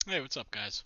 Hey, what's up, guys?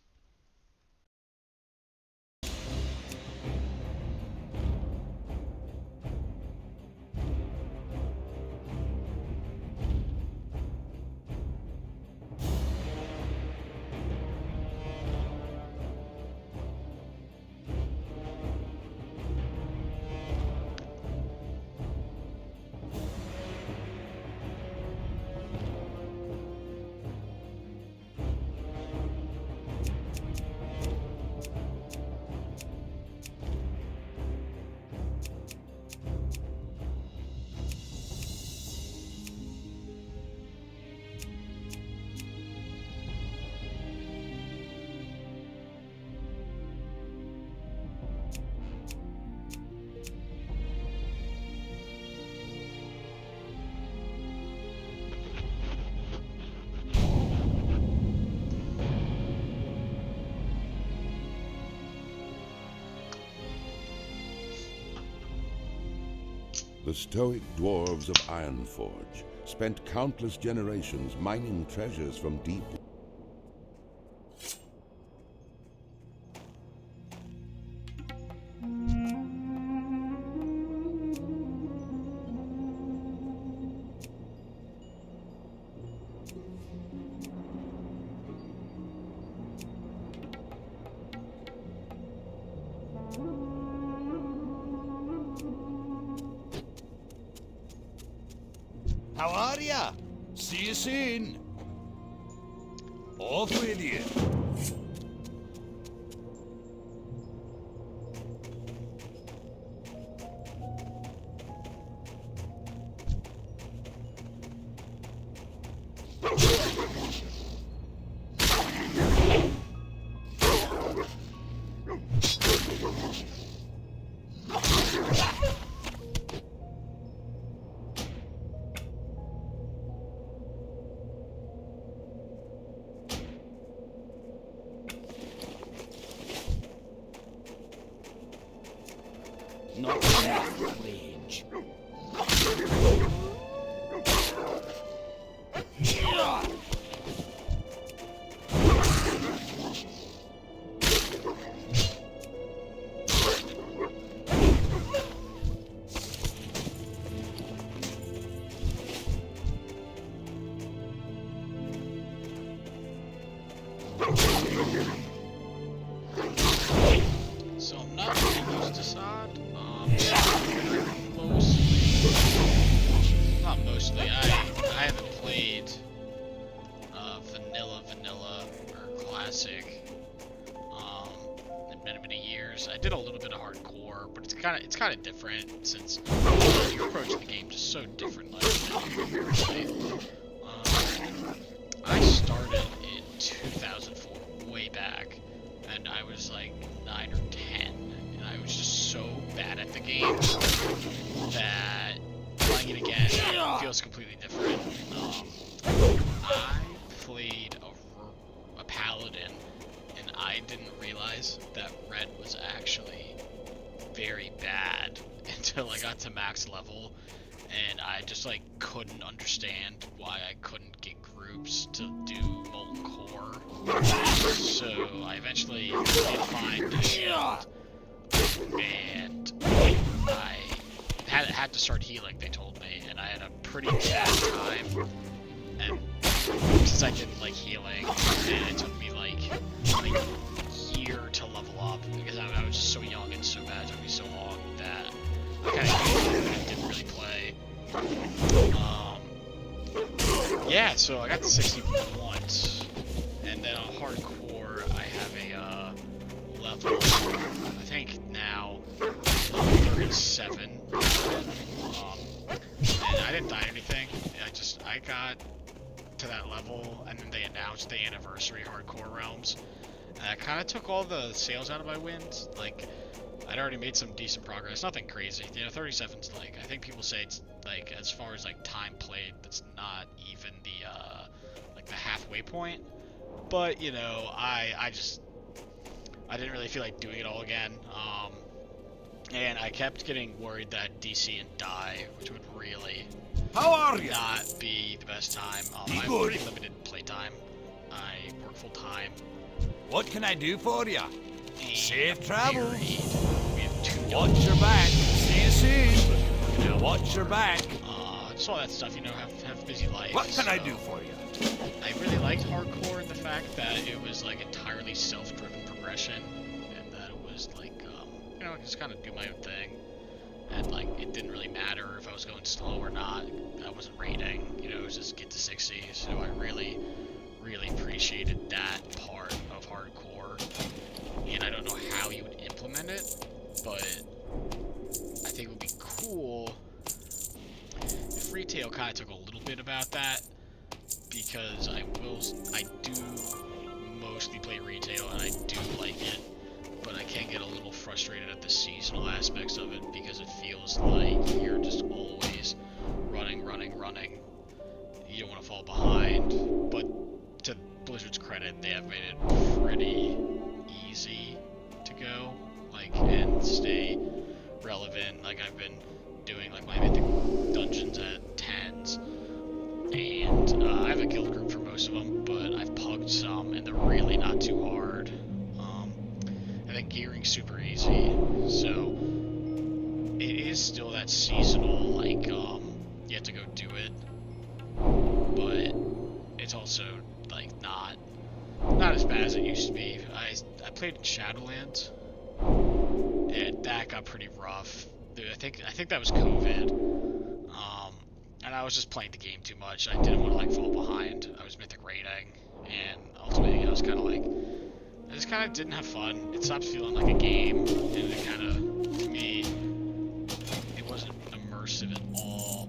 The stoic dwarves of Ironforge spent countless generations mining treasures from deep. How are ya? See you soon. Off with you. Not enough wage. So I'm not really used to SoD. Mostly, not mostly. I haven't played vanilla or classic in many years. I did a little bit of hardcore, but it's kind of different since you approach the game just so differently. I started in 2004, way back, and I was like 9 or 10, and I was just so bad at the game that playing it again feels completely different. I played a paladin, and I didn't realize that red was actually very bad until I got to max level, and I just like couldn't understand why I couldn't get groups to do molten core. So I eventually did find a shield, and I had to start healing, they told me, and I had a pretty bad time. And since I didn't like healing, and it took me like a year to level up because I was just so young and so bad. It took me so long that I kind of didn't really play. Yeah, so I got to 60 once, and then on hardcore I have a level, I think now, level 37, and I didn't die or anything. I got to that level, and then they announced the anniversary hardcore realms, and I kind of took all the sails out of my wind. Like, I'd already made some decent progress, nothing crazy. 37's like, I think people say it's like, as far as like time played, that's not even the like the halfway point. But you know, I didn't really feel like doing it all again. And I kept getting worried that I'd DC and die, which would really How are ya? not be the best time. I have Good. pretty limited playtime. I work full time. What can I do for you? And Safe I'm travels. married. We have 2 Watch dogs. your back. See you soon. Supposed to be working out Watch your more. back. Just all that stuff, you know, have busy life. What can I so do for you? I really liked hardcore in the fact that it was like entirely self-driven progression, and that it was like, you know, I could just kind of do my own thing, and like it didn't really matter if I was going slow or not. I wasn't raiding, you know, it was just get to 60. So I really appreciated that part of hardcore, and I don't know how you would implement it, but I think it would be cool if retail kind of took a little bit about that, because I do mostly play retail and I do like it, but I can get a little frustrated at the seasonal aspects of it because it feels like you're just always running. You don't want to fall behind, but to Blizzard's credit, they have made it pretty easy to go, like, and stay relevant. Like, I've been doing like my mythic dungeons at 10s, and I have a guild group for most of them, but I've pugged some, and they're really not too hard. And then gearing's super easy, so it is still that seasonal, like, you have to go do it, but it's also like not as bad as it used to be. I played in Shadowlands, and that got pretty rough. Dude, I think that was COVID. And I was just playing the game too much. I didn't want to like fall behind. I was mythic raiding, and ultimately I was kind of like, I just kind of didn't have fun. It stopped feeling like a game, and it kind of, to me, it wasn't immersive at all.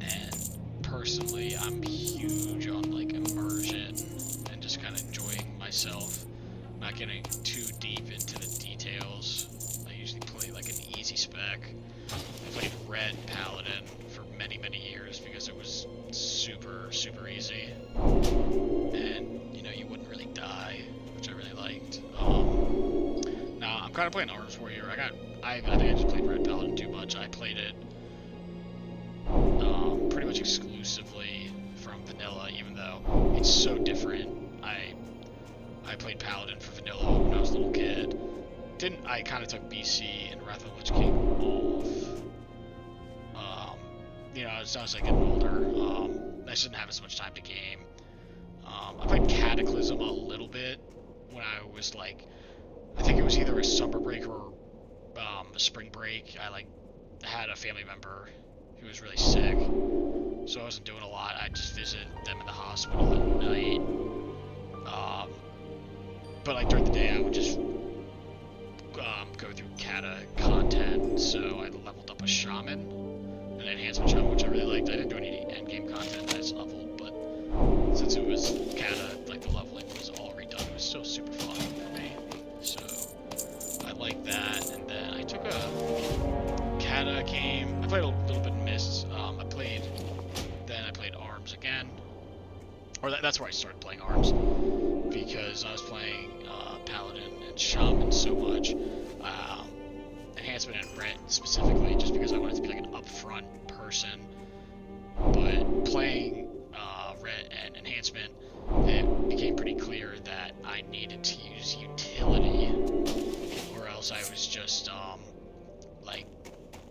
And personally, I'm huge on like immersion and just kind of enjoying myself, not getting too deep into the details. I usually play like an easy spec. I played Red Paladin for many years because it was super easy, and you know, you wouldn't really die, which I really liked. Now I'm kind of playing Arms Warrior. I think I just played Red Paladin too much. I played it pretty much exclusively from vanilla, even though it's so different. I played Paladin for vanilla when I was a little kid. I kind of took BC and Wrath of the Lich King off. You know, I was like getting older. I just didn't have as much time to game. I played Cataclysm a little bit when I was like, I think it was either a summer break or a spring break. I like had a family member who was really sick, so I wasn't doing a lot. I'd just visit them in the hospital at night. But like during the day, I would just go through Cata content. So I leveled up a shaman, an enhancement shaman, which I really liked. I didn't do any endgame content. I just leveled, but since it was Cata, like the leveling was all redone, it was still super fun for me. So I liked that. And then I took a Cata game. I played a little bit in Mists. I played Arms again. Or that's where I started playing Arms, because I was playing Paladin and Shaman so much. Enhancement and Ret specifically, just because I wanted to be like an upfront person. But playing Ret and Enhancement, it became pretty clear that I needed to use utility, or else I was just like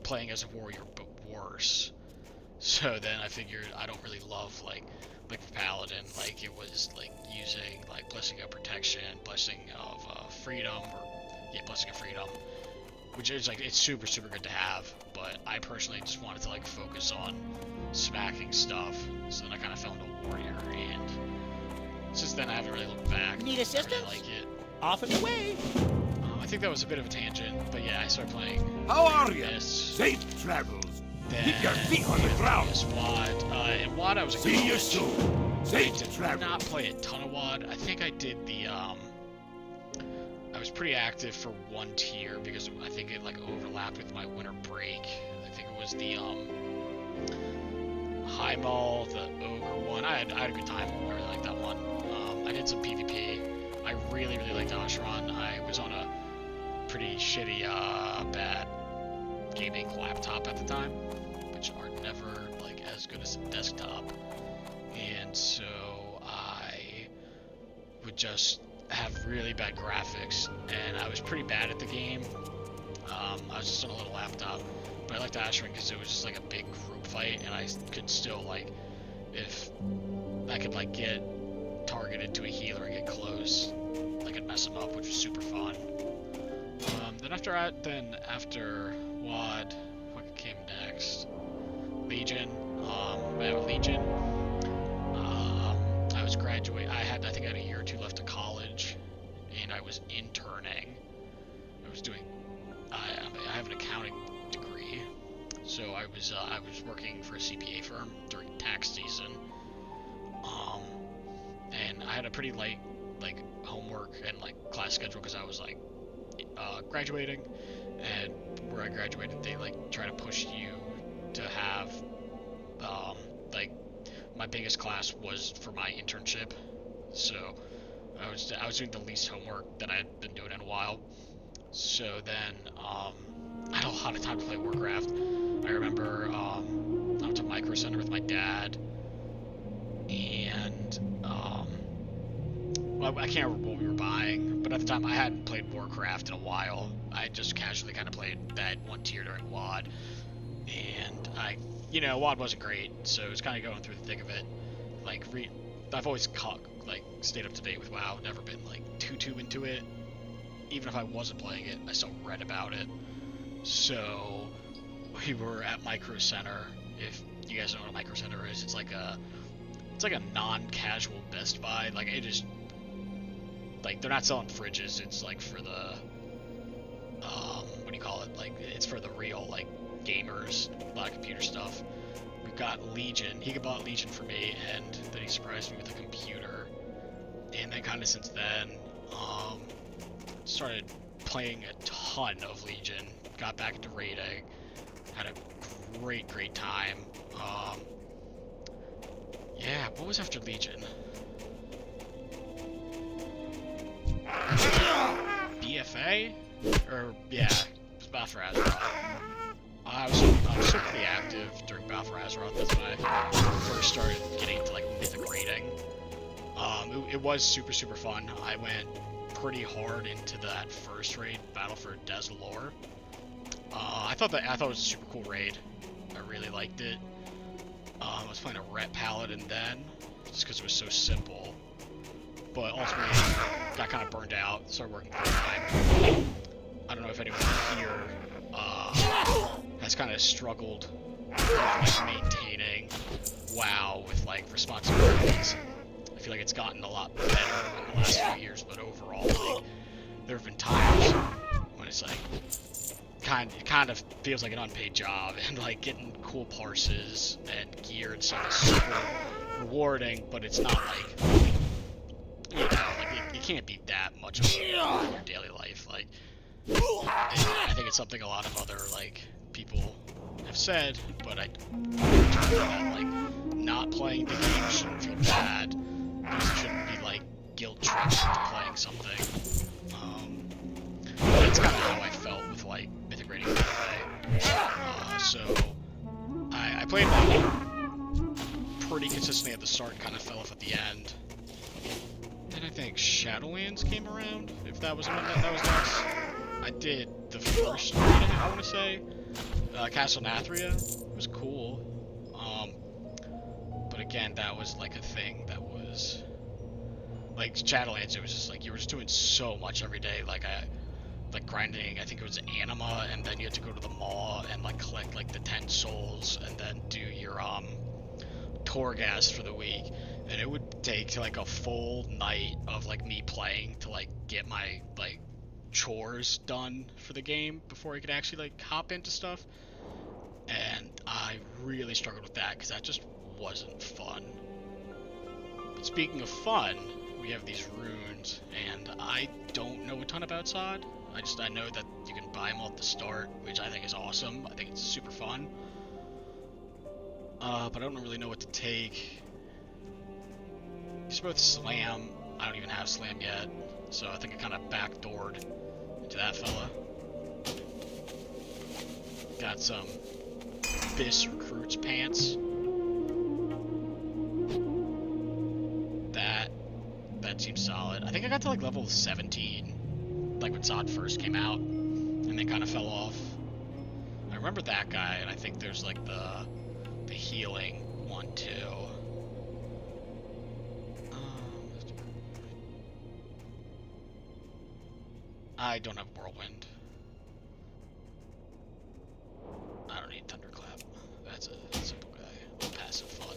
playing as a warrior but worse. So then I figured I don't really love like Paladin, like it was like using like Blessing of Protection, Blessing of Freedom, or Blessing of Freedom, which is like, it's super good to have, but I personally just wanted to like focus on smacking stuff, so then I kind of fell into Warrior, and since then I haven't really looked back. Need assistance? I really like it. Off and away. I think that was a bit of a tangent, but yeah, I started playing. How are you? Mists, Safe travels. then Keep your feet on the ground. WAD. In WAD I was a See you coach. soon. I Safe did travels. not play a ton of WAD. I think I did the, I was pretty active for one tier because I think it like overlapped with my winter break. I think it was the, Highball, the Ogre one. I had a good time. I really liked that one. I did some PvP. I really liked Ashran. I was on a pretty shitty, bad gaming laptop at the time, which are never like as good as a desktop. And so I would just have really bad graphics, and I was pretty bad at the game. I was just on a little laptop, but I liked Ashwin because it was just like a big group fight, and I could still like, if I could like get targeted to a healer and get close, I could mess him up, which was super fun. Then after WAD, what came next? Legion. With Legion, I was graduating. I think I had a year or two left of college, and I was interning. I was doing. I have an accounting degree, so I was working for a CPA firm during tax season. And I had a pretty light like homework and like class schedule because I was like graduating, and where I graduated, they like try to push you to have like my biggest class was for my internship, so I was doing the least homework that I had been doing in a while. So then I had a lot of time to play Warcraft. I remember I went to Micro Center with my dad, and well, I can't remember what we were buying, but at the time I hadn't played Warcraft in a while. I just casually kind of played that one tier during WAD, and WAD wasn't great, so it was kind of going through the thick of it. Like, I've always stayed up to date with WoW, never been like too into it. Even if I wasn't playing it, I still read about it. So we were at Micro Center. If you guys know what a Micro Center is, it's like a non-casual Best Buy. Like, it is like, they're not selling fridges. It's like for the what do you call it? Like, it's for the real like gamers, a lot of computer stuff. We got Legion. He bought Legion for me, and then he surprised me with a computer. And then kind of since then, started playing a ton of Legion. Got back into raiding. Had a great time. Yeah, what was after Legion? BFA? Or yeah, it was Battle for Azeroth. I was so pretty active during Battle for Azeroth. That's when I first started getting into like mythic raiding. It was super fun. I went pretty hard into that first raid, Battle for Desolore. I thought it was a super cool raid. I really liked it. I was playing a Ret Paladin then, just because it was so simple. But ultimately, got kind of burned out. Started working full time. I don't know if anyone here has kind of struggled with like maintaining WoW with like responsibilities. I feel like it's gotten a lot better in the last few years, but overall, like, there have been times when it's like it kind of feels like an unpaid job, and like getting cool parses and gear and stuff is super rewarding, but it's not like, like it can't be that much of a part of your daily life. Like, I think it's something a lot of other like people have said, but I that like not playing the game shouldn't feel bad. You shouldn't be like guilt tripped into playing something. That's kind of how I felt with like mythic raiding BFA. So I played like pretty consistently at the start, and kind of fell off at the end. Then I think Shadowlands came around. If that was that was next. I did the first raid, I want to say. Castle Nathria. It was cool. But again, that was like a thing that was like Shadowlands. It was just like you were just doing so much every day. Like grinding. I think it was Anima, and then you had to go to the mall and like collect like the 10 souls, and then do your Torghast for the week. And it would take like a full night of like me playing to like get my like chores done for the game before I could actually like hop into stuff. And I really struggled with that because that just wasn't fun. But speaking of fun, we have these runes, and I don't know a ton about SoD. I know that you can buy them all at the start, which I think is awesome. I think it's super fun. But I don't really know what to take. These are both Slam. I don't even have Slam yet, so I think I kind of backdoored into that fella. Got some Abyss Recruits pants. That that seems solid. I think I got to like level 17, like when SoD first came out, and then kind of fell off. I remember that guy, and I think there's like the healing one too. I don't have Whirlwind. I don't need Thunderclap. That's a simple guy. Passive fun.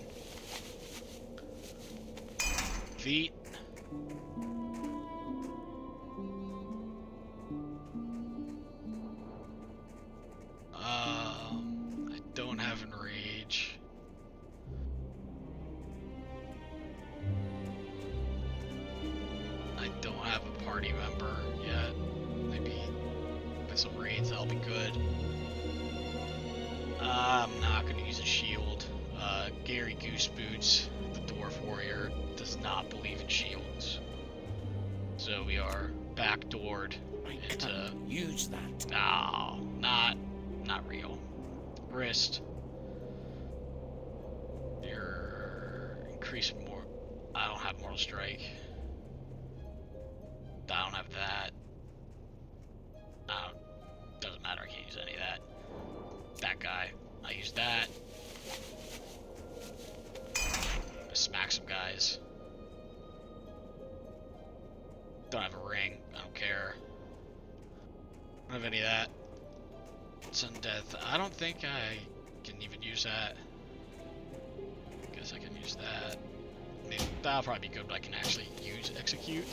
Feet. I don't have Enrage. I don't have a party member yet. Maybe with some raids that'll be good. I'm not gonna use a shield. Gary Gooseboots, the Dwarf Warrior, does not believe in shields. So we are backdoored into Use that. no, not real. Wrist. You're increasing more. I don't have Mortal Strike. I don't have that. Doesn't matter, I can't use any of that. That guy, I use that. Smack some guys. Don't have a ring, I don't care. Don't have any of that. Sudden Death, I don't think I can even use that. Guess I can use that. I mean, that'll probably be good, but I can actually use Execute.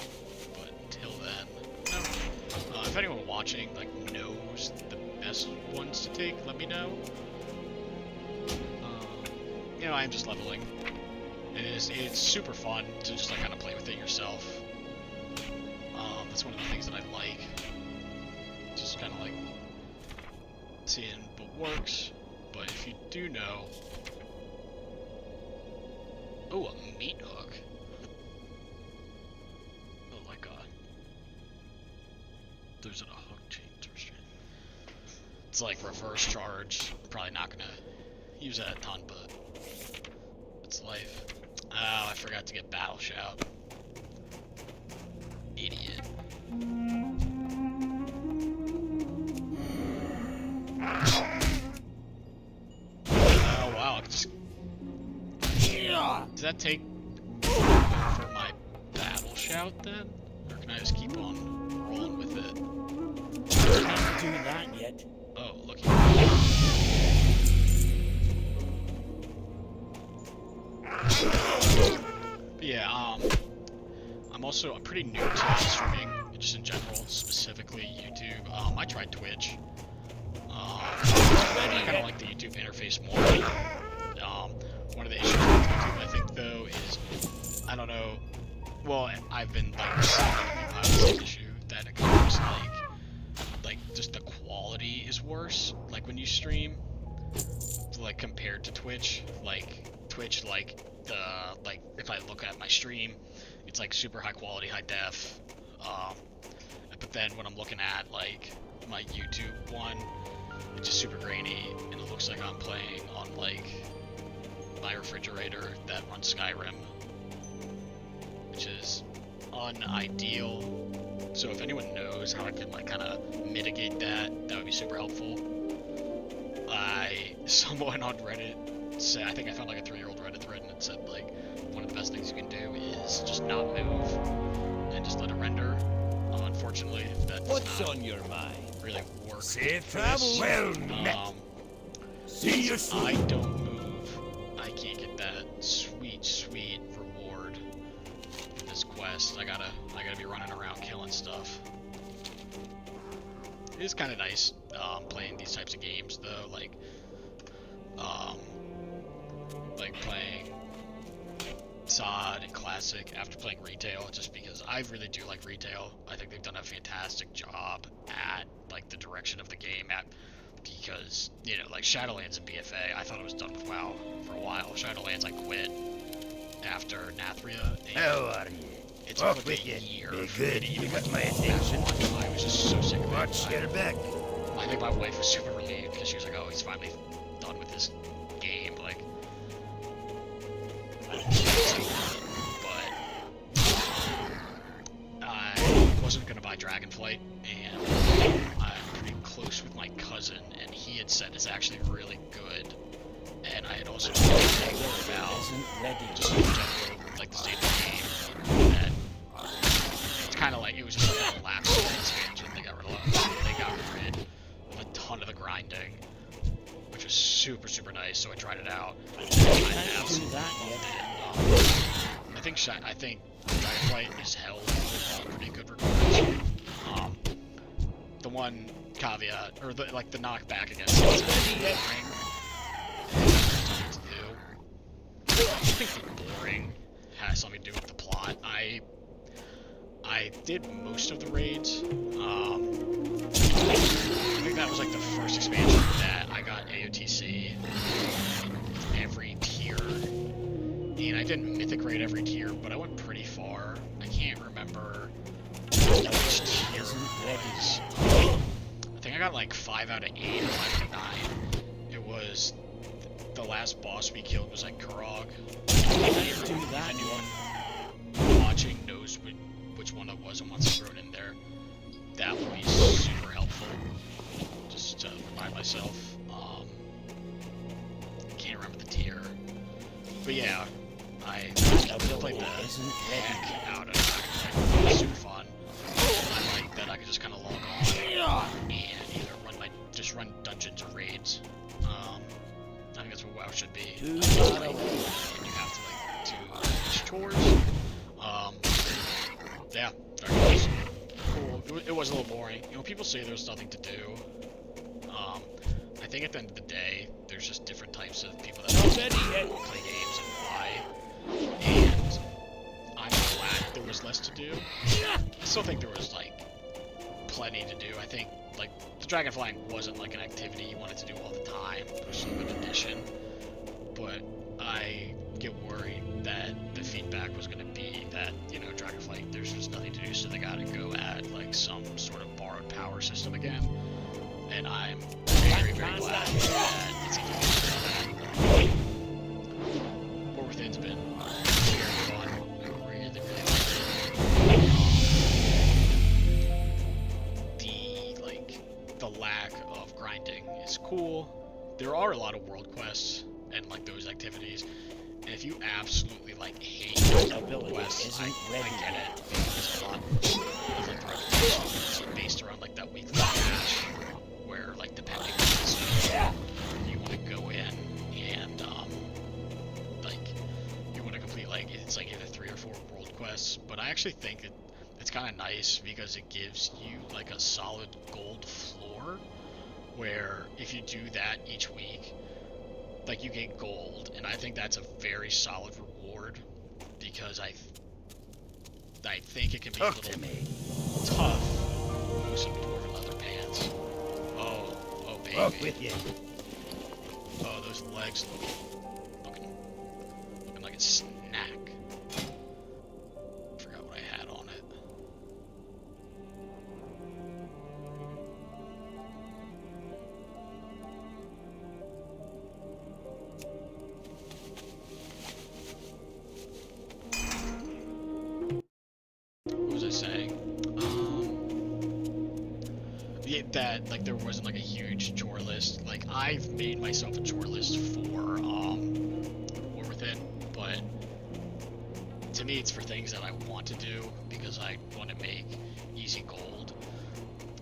But until then, no. If anyone watching like knows the best ones to take, let me know. You know, I am just leveling. It's super fun to just like kind of play with it yourself. That's one of the things that I like. Just kind of like seeing what works. But if you do know, oh, a meat hook. Oh my god. There's a hook chain restraint. It's like reverse charge. Probably not gonna use that a ton, but it's life. Oh, I forgot to get Battle Shout. Idiot. Oh wow, I can just... Does that take for my Battle Shout then? Or can I just keep on rolling with it? Can't do that yet. Oh, looky. But yeah, I'm pretty new to streaming, just in general, specifically YouTube. I tried Twitch. I kind of like the YouTube interface more. One of the issues with YouTube, I think, though, is, I don't know, well, I've been, like, seeing the issue that it comes, like, just the quality is worse, like, when you stream, like, compared to Twitch, like, if I look at my stream, it's, like, super high quality, high def, but then when I'm looking at, like, my YouTube one, it's just super grainy, and it looks like I'm playing on, like, my refrigerator that runs Skyrim, which is unideal. So if anyone knows how I can like kind of mitigate that, that would be super helpful. Someone on Reddit said, I think I found like a 3-year-old Reddit thread, and it said like one of the best things you can do is just not move and just let it render. Unfortunately, that does not on your mind? really work. Safe for travel. this. Well met. See you soon. I don't move, I can't get that sweet reward for this quest. I gotta be running around killing stuff. It is kind of nice playing these types of games though, like playing SoD and Classic after playing Retail, just because I really do like Retail. I think they've done a fantastic job at like the direction of the game because, you know, like Shadowlands and BFA, I thought it was done with WoW for a while. Shadowlands I quit after Nathria. How are you? It took like a year. Be good. You got my attention. I was just so sick of it. Watch your back. I think my wife was super relieved because she was like, oh, he's finally done with this game. Like, but wasn't gonna buy Dragonflight, and I'm pretty close with my cousin, and he had said it's actually really good. And I had also heard about Isn't ready. just in general, like the state of the game, that it's kind of like it was just like a lapse in expansion. They got rid of a ton of the grinding, which was super nice. So I tried it out. I absolutely loved it. I think Dragonflight is held in pretty good regards. The one caveat, or the knockback against it, is that it's boring. I think the boring has something to do with the plot. I did most of the raids. I think that was like the first expansion that I got AOTC every tier. And I didn't mythic raid every tier, but I went pretty far. I can't remember which tier it was. I think I got like 5 out of 8 or 5 out of 9. It was the last boss we killed was like Kurog. If anyone watching knows which one it was and wants to throw it in there, that would be super helpful. Just to remind myself. Can't remember the tier. But yeah, I played the heck out of it. It was super fun. I like that I could just kind of log on and either just run dungeons or raids. I think that's what WoW should be. And you have to do chores. Yeah, Dark was cool. It was a little boring. You know, people say there's nothing to do. I think at the end of the day, there's just different types of people that play games and why. And I'm glad there was less to do. I still think there was like plenty to do. I think like the Dragonflying wasn't like an activity you wanted to do all the time. It was sort of an addition. But I get worried that the feedback was going to be that, you know, Dragonflight, there's just nothing to do, so they got to go add like some sort of borrowed power system again. And I'm very glad that it's even that. War Within's been very fun. I really like it. The lack of grinding is cool. There are a lot of world quests and like those activities. And if you absolutely like hate world quests, I get it. There's a lot of like the repetition is based around like that weekly patch where like depending on the stuff, you want to go in and like you want to complete like it's like either 3 or 4 world quests. But I actually think it's kind of nice because it gives you like a solid gold floor where if you do that each week, like you get gold, and I think that's a very solid reward because I think it can be a little tough losing dwarven leather pants. Oh baby. With you. Oh, those legs looking like a snack. Forgot what I had on it. What was I saying? Yeah, that like there wasn't like a huge chore list. Like I've made myself a chore list for War Within, but to me it's for things that I want to do because I want to make easy gold.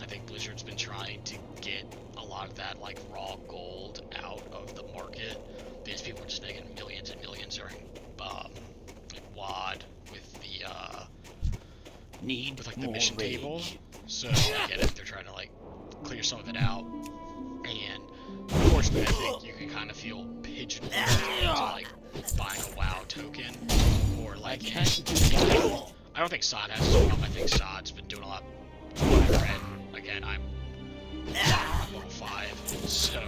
I think Blizzard's been trying to get a lot of that like raw gold out of the market because people are just making millions and millions during like WoD with the with like the mission table. So I get it, they're trying to like clear some of it out. And unfortunately I think you can kind of feel pigeonholed into like buying a WoW token or like I don't think SoD has as well. I think SoD's been doing a lot from what I've read. Again, I'm level 5, so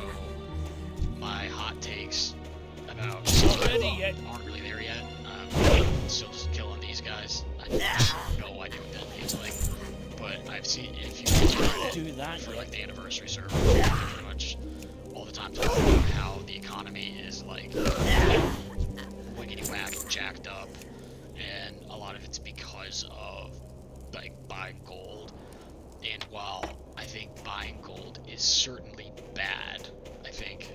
my hot takes about SoD aren't really there yet. Still just killing these guys. I have no idea what that means like. But I've seen if you do that for like the anniversary server, pretty much all the time talking about how the economy is like wiggity whack and jacked up, and a lot of it's because of like buying gold while I think buying gold is certainly bad, I think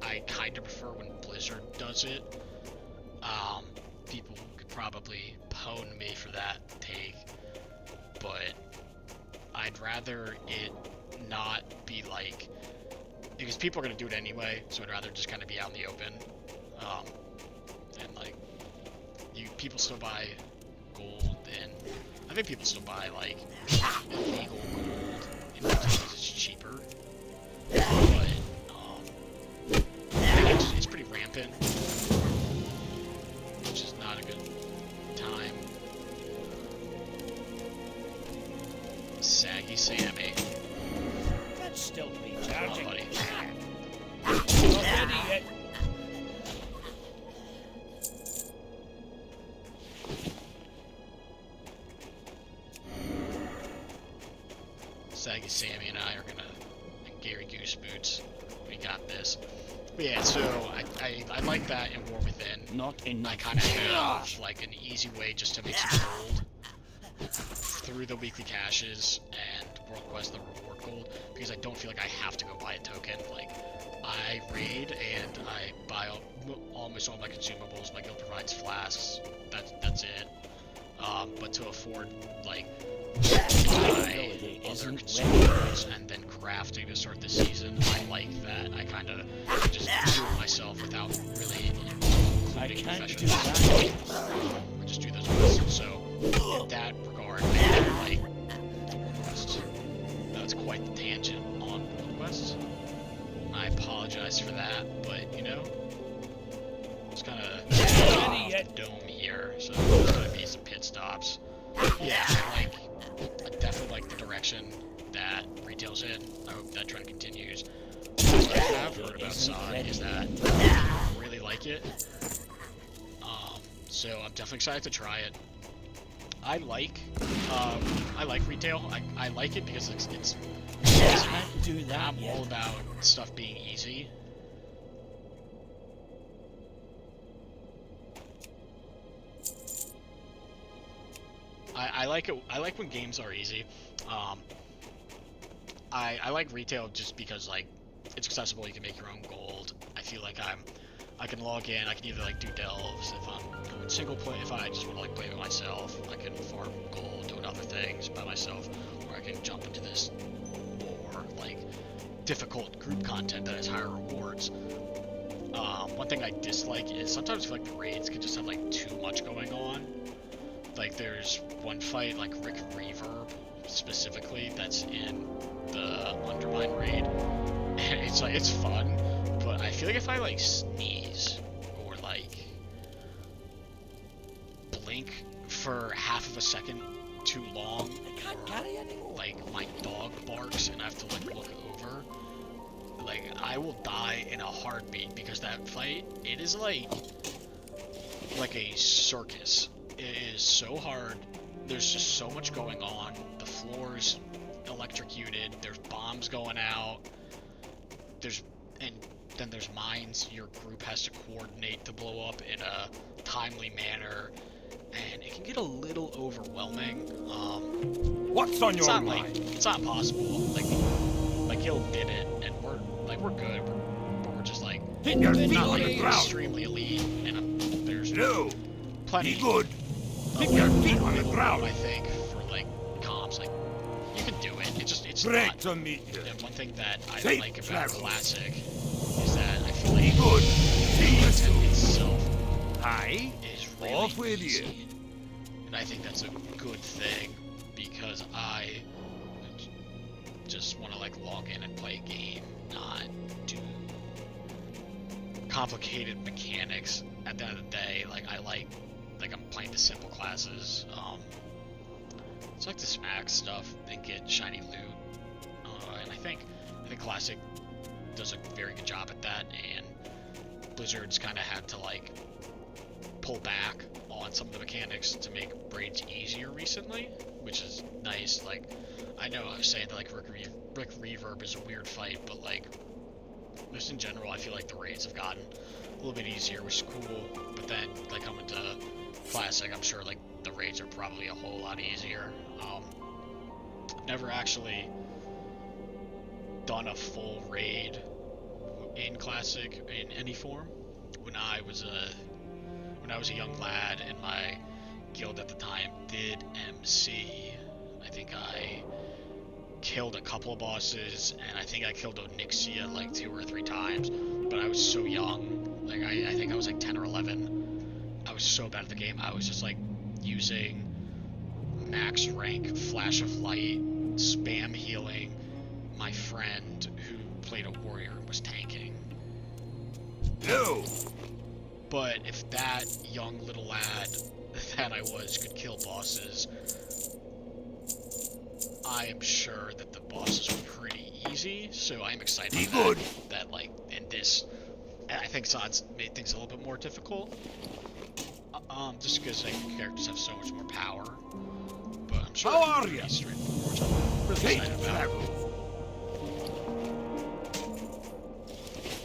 I kind of prefer when Blizzard does it. People could probably pwn me for that take, but I'd rather it not be like, because people are going to do it anyway, so I'd rather just kind of be out in the open. And like, people still buy gold, and I think people still buy like illegal gold because it's cheaper. But I think it's pretty rampant, which is not a good time. Saggy Sammy. That's still Oh, recharging. buddy. Not ready yet. Saggy Sammy and I are gonna, and Gary Goose Boots, we got this. But yeah, so I like that in War Within. Not enough. I kind of have like an easy way just to make some gold through the weekly caches and World Quest, the reward gold, because I don't feel like I have to go buy a token. Like, I raid and I buy almost all my consumables. My guild provides flasks. That's it. But to afford like buy other consumables and then crafting to start the season, I like that. I kind of just do it myself without really including professional help. I just do those quests. So in that regard, I do like the World Quest. That's quite the tangent on World Quest. I apologize for that, but you know, it's kind of the dome here, so there's gonna be some pit stops. Yeah, I definitely like the direction that retail's in. I hope that trend continues. What I have heard about SoD is that people really like it. So I'm definitely excited to try it. I like retail. I like it because it's Can't do that I'm yet. all about stuff being easy. I like it. I like when games are easy. I like retail just because like it's accessible. You can make your own gold. I feel like I can log in. I can either like do delves if I'm going single play. If I just want to like play with myself, I can farm gold doing other things by myself, or I can jump into this more like difficult group content that has higher rewards. One thing I dislike is sometimes I feel like the raids can just have like too much going on. Like there's one fight, like Rick Reverb specifically, that's in the Undermine raid. And it's like, it's fun, but I feel like if I like sneeze or like blink for half of a second too long, I can't carry anymore. like my dog barks and I have to like look over, like I will die in a heartbeat, because that fight, it is like a circus. It is so hard. There's just so much going on. The floor's electrocuted. There's bombs going out. And then there's mines your group has to coordinate to blow up in a timely manner, and it can get a little overwhelming. What's on It's your not mind? like it's not possible. Like Gil did it, and we're good. But we're just like Hit your feet not on like the ground. extremely elite, and there's No. plenty. Be good. Keep your feet on the I ground. think for like comps, like you can do it. It's Great not. to meet you. And one thing that I Safe like about travels. Classic is that I feel Be like good. See you content soon. itself Aye. is really Off with easy. you. And I think that's a good thing, because I just want to like log in and play a game, not do complicated mechanics. At the end of the day, like I like I'm playing the simple classes. It's like to smack stuff and get shiny loot, and I think Classic does a very good job at that, and Blizzard's kind of had to like pull back on some of the mechanics to make raids easier recently, which is nice. Like, I know I was saying that like Rick Reverb is a weird fight, but like just in general, I feel like the raids have gotten a little bit easier, which is cool. But then like coming to Classic, I'm sure like the raids are probably a whole lot easier. never actually done a full raid in Classic in any form. When I was a young lad and my guild at the time did MC, I think I killed a couple of bosses, and I think I killed Onyxia like 2 or 3 times, but I was so young. Like, I think I was like 10 or 11. I was so bad at the game. I was just like using max rank flash of light, spam healing my friend who played a warrior and was tanking. No. But if that young little lad that I was could kill bosses, I am sure that the bosses were pretty easy, so I'm excited that like in this, I think SoD's made things a little bit more difficult. Just because like, characters have so much more power. But I'm sure How are it's you? pretty straightforward. I'm really excited about it.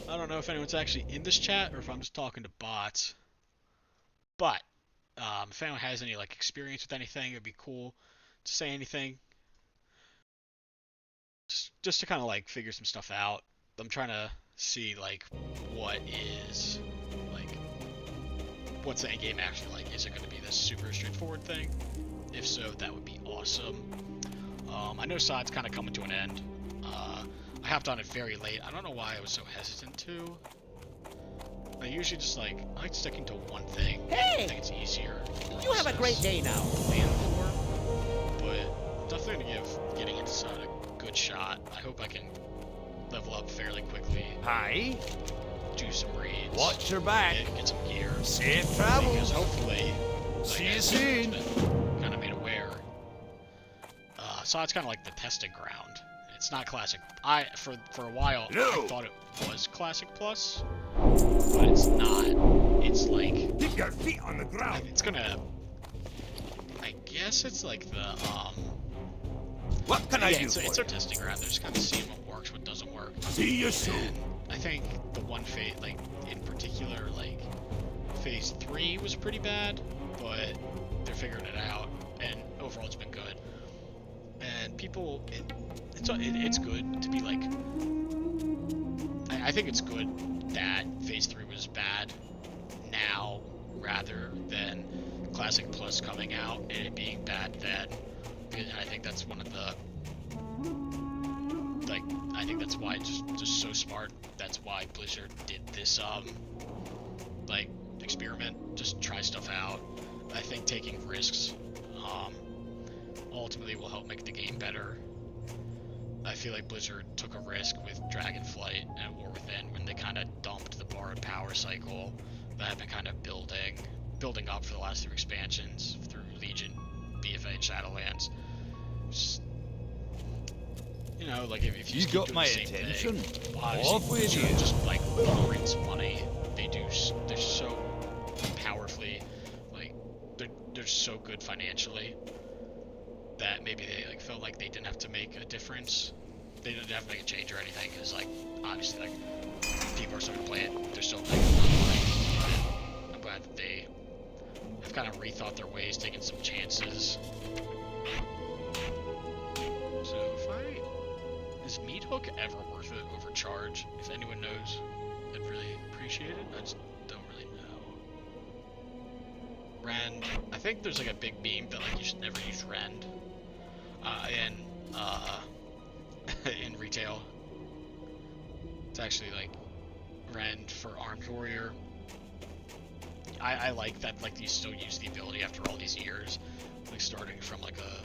I don't know if anyone's actually in this chat or if I'm just talking to bots. But if anyone has any like experience with anything, it'd be cool to say anything. Just to kind of like figure some stuff out. I'm trying to see like what is like what's the end game actually like. Is it going to be this super straightforward thing? If so, that would be awesome. I know SoD's kind of coming to an end. I hopped on it very late. I don't know why I was so hesitant to. I usually just like I like sticking to one thing. Hey! I think it's easier. You have a great day now. Plan for, but definitely gonna give getting into SoD a good shot. I hope I can level up fairly quickly. Hi. Do some raids. Watch your back. Get some gear. Safe Because travels. hopefully, See like, you as soon. it's been kind of made aware. SoD's kind of like the testing ground. It's not Classic. For a while I thought it was Classic Plus, but it's not. It's like Keep your feet on the ground. it's gonna. I guess it's like the What can I yeah, do it's for a testing ground. They're just kind of seeing what works, what doesn't work. you? See you soon. And I think the one phase, like in particular, like phase 3 was pretty bad, but they're figuring it out, and overall it's been good. And people, it's good to be like. I think it's good that phase 3 was bad now rather than Classic Plus coming out and it being bad then. And I think that's one of the like I think that's why it's just so smart. That's why Blizzard did this like experiment, just try stuff out. I think taking risks ultimately will help make the game better. I feel like Blizzard took a risk with Dragonflight and War Within when they kind of dumped the borrowed power cycle that had been kind of building up for the last 3 expansions through Legion, BFA, and Shadowlands. Just, you know, like if you You keep got doing my the same attention. thing, Off with Blizzard you. just like prints money. They're so powerfully, like they're so good financially that maybe they like felt like they didn't have to make a difference. They didn't have to make a change or anything because like obviously like people are starting to play it. They're still like I'm glad that they have kind of rethought their ways, taken some chances. So is Meat Hook ever worth it over Charge? If anyone knows, I'd really appreciate it. I just don't really know. Rend, I think there's like a big meme that like you should never use Rend in retail. It's actually like Rend for Armed Warrior. I like that like you still use the ability after all these years, like starting from like a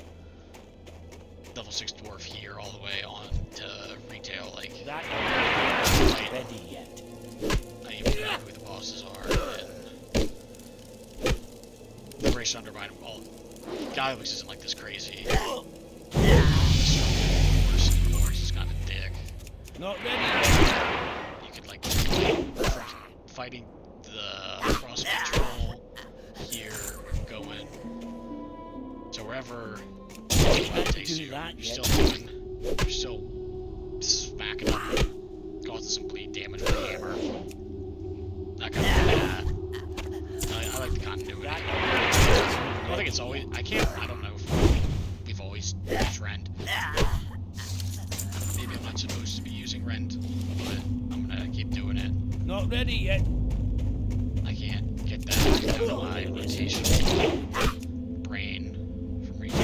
level 6 dwarf here all the way on to retail. Like That right, ready yet? I even know who the bosses are. And Liberation Undermine, well, Gallywix isn't like this crazy. Horse is kind of a dick. Not ready. You could like from fighting the cross control here, going to wherever it takes you. You're still smacking up, causing some bleed damage with the hammer. That kind of I like the continuity. I don't think it's always. I don't know if we've always just use rend. Maybe I'm not supposed to be using rend, but I'm gonna keep doing it. Not ready yet. I can't get that out of my rotational brain from reading.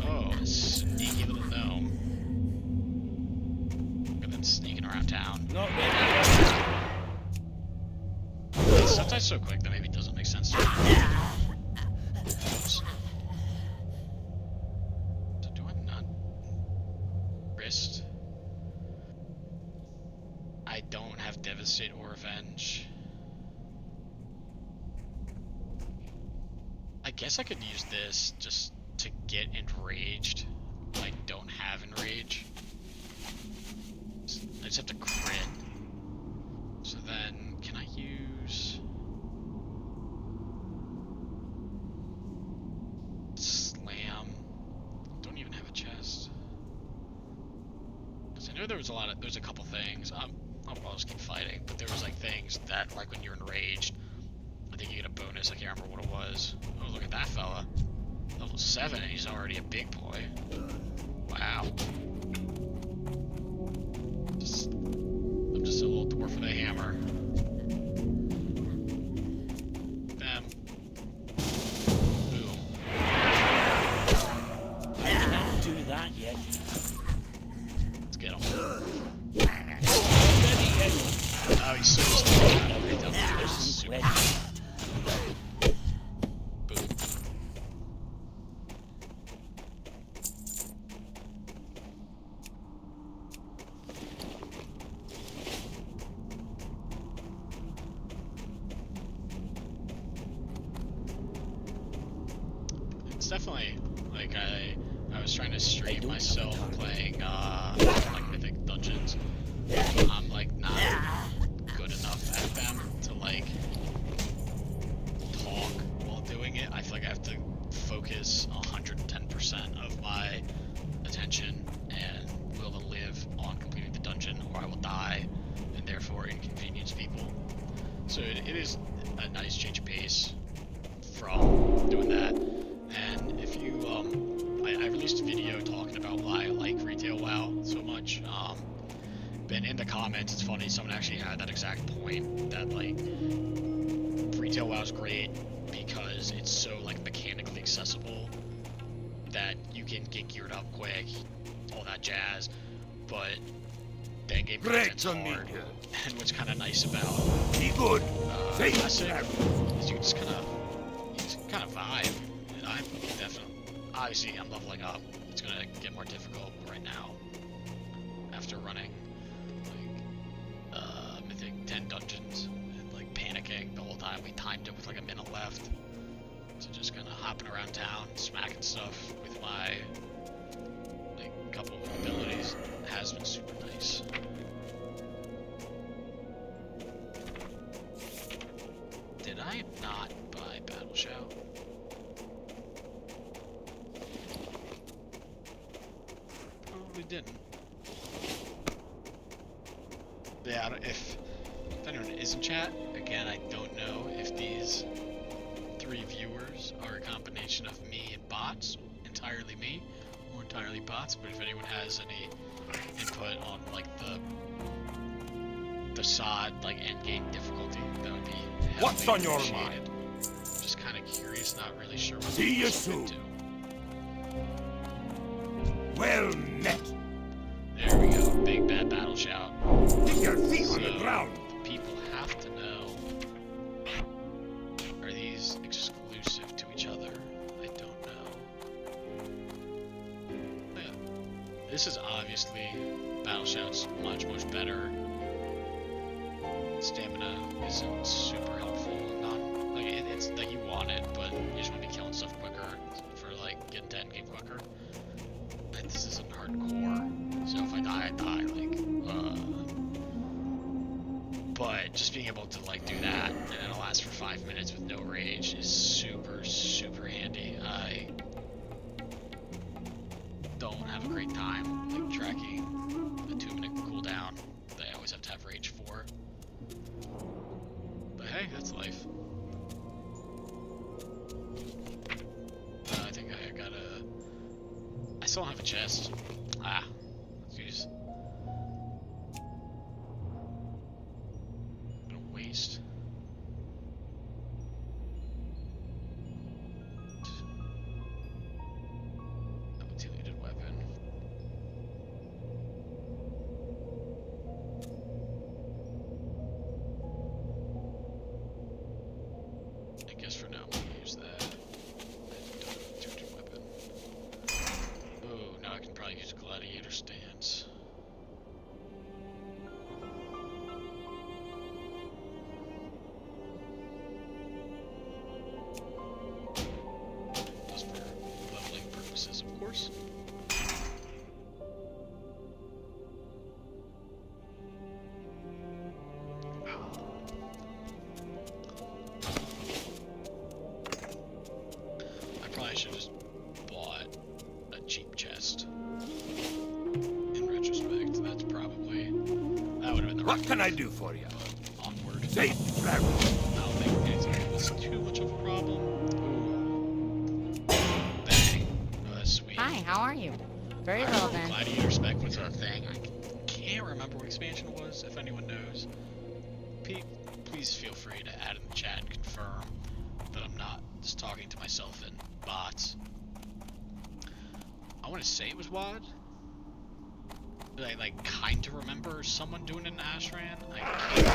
Oh, a sneaky little gnome. And then sneaking around town. Not ready yet. It's sometimes so quick that maybe it doesn't make sense to me. Oops. So do I not wrist? I don't have Devastate or Avenge. I guess I could use this just to get enraged. I don't have enrage. I just have to crit. So then, can I use slam? Don't even have a chest. Cause I know there's a couple things. I'll just keep fighting, but there was like things that like when you're enraged, I think you get a bonus. I can't remember what it was. Oh, look at that fella. Level 7 and he's already a big boy. Wow. I'm just a little dwarf with a hammer. Bam. Boom. I can't do that yet. Let's get him. Ready yet. Oh, he's so slow. This is super. Ready. Boom. It's definitely like I was trying to stream myself playing like Mythic Dungeons. I'm like not good enough at them to like talk while doing it. I feel like I have to focus 110% of my attention and will to live on completing the dungeon or I will die and therefore inconvenience people. So it is a nice change of pace from doing that. And if you, I released a video talking about why I like Retail WoW so much. But in the comments, it's funny, someone actually had that exact point, that like, Retail WoW is great because it's so like mechanically accessible that you can get geared up quick, all that jazz, but the endgame content's hard. And what's kind of nice about Be good. Classic is you can just kind of vibe. And I'm definitely, obviously I'm leveling up. It's gonna get more difficult right now after running like Mythic 10 dungeons and like panicking the whole time. We timed it with like a minute left. So just kind of hopping around town, smacking stuff with my like couple of abilities has been super nice. Did I not buy Battle Shout? Probably didn't. Yeah, if anyone is in chat, again, I don't know if these 3 viewers are a combination of me and bots, entirely me, or entirely bots, but if anyone has any input on like the SoD like endgame difficulty, that would be heavily What's on your appreciated. mind? Just kind of curious, not really sure what See you to soon. do. Well met. There we go, big bad battle shout. Keep your feet on the So, ground. people have to know, are these exclusive to each other? I don't know. Yeah. This is obviously, battle shout's much better. Stamina isn't super helpful. Not like it's like you want it, but you just want to be killing stuff quicker for like getting to end game quicker. And this isn't hardcore, so if I die, I die. Like, but just being able to like do that and then it'll last for 5 minutes with no rage is super handy. I don't have a great time like tracking a 2-minute cooldown that I always have to have rage for. But hey, that's life. I think I still don't have a chest. Ah, jeez. What a waste. Mutilated weapon. I guess for now I'm gonna use that. Mutilated weapon. Ooh, now I can probably use a gladiator stance. Just for leveling purposes, of course. I probably should have just bought a cheap chest. In retrospect, that would have been the What right can I move. do for you? Onward. Safe travel. I don't think anything was too much of a problem. Ooh. Bang. Oh, that's sweet. Hi, how are you? Very I well remember then. Gladiator Spec was a thing. I can't remember what expansion it was, if anyone knows. Please feel free to add in the chat and confirm that I'm not just talking to myself and bots. I want to say it was WAD. But I kind of remember someone doing it in Ashran. I can't